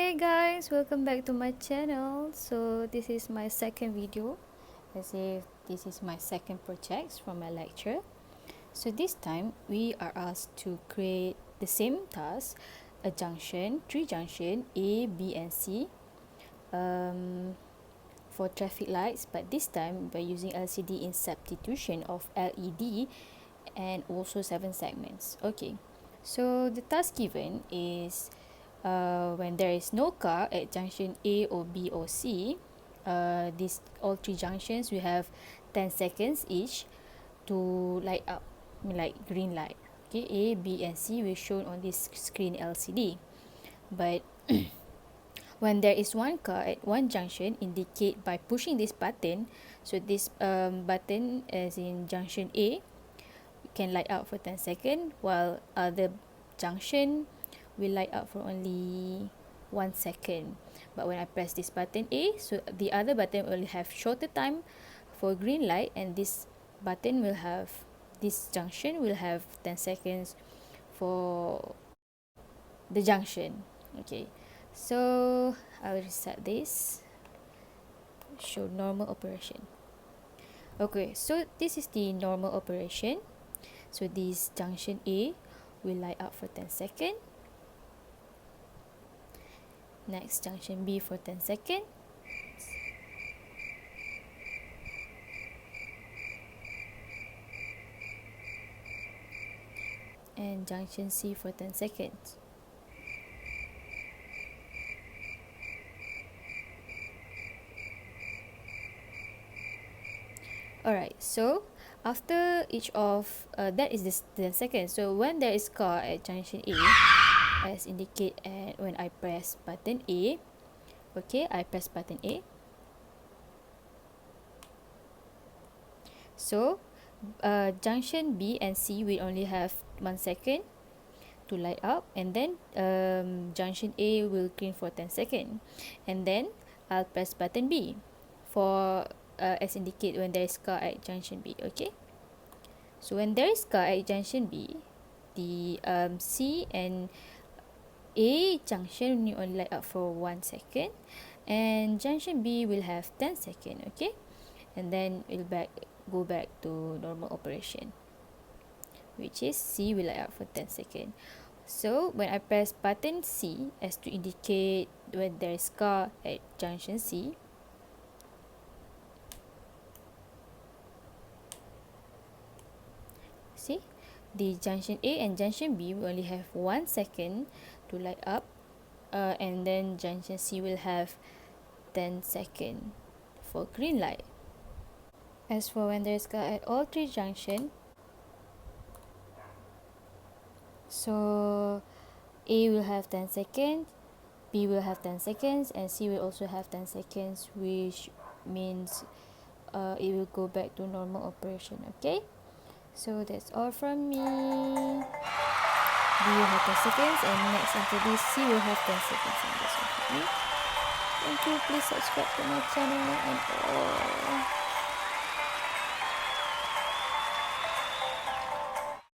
Hey guys, welcome back to my channel. So this is my second video, as if this is my second project from my lecture. So this time we are asked to create the same task, a junction, three junction A, B and C for traffic lights, but this time by using LCD in substitution of LED and also 7 segments. Okay, so the task given is when there is no car at junction A or B or C, these all three junctions we have 10 seconds each to light up, like green light. Okay, A, B and C will shown on this screen LCD, but when there is one car at one junction, indicate by pushing this button. So this button as in junction A can light up for 10 seconds, while other junction will light up for only 1 second. But when I press this button A, so the other button will have shorter time for green light, and this button will have, this junction will have 10 seconds for the junction. Okay, so I will reset this, show normal operation. Okay, so this is the normal operation. So this junction A will light up for 10 seconds. Next junction B for 10 seconds. And junction C for 10 seconds. Alright, so after each of that is this 10 seconds. So when there is car at junction A, as indicate at when I press button A. Okay, I press button A. So junction B and C will only have 1 second to light up, and then junction A will green for 10 seconds, and then I'll press button B for as indicate when there is car at junction B. Okay, so when there is car at junction B, the C and A junction will only light up for 1 second, and junction B will have 10 seconds. Okay, and then it will go back to normal operation, which is C will light up for 10 seconds. So when I press button C as to indicate when there is car at junction C, see, the junction A and junction B will only have 1 second to light up, and then junction C will have 10 seconds for green light. As for when there is car at all three junctions, so A will have 10 seconds, B will have 10 seconds, and C will also have 10 seconds, which means it will go back to normal operation. Okay, so that's all from me. B will have 10 seconds, and next after this C will have 10 seconds, and that's all from me. Thank you. Please subscribe to my channel, and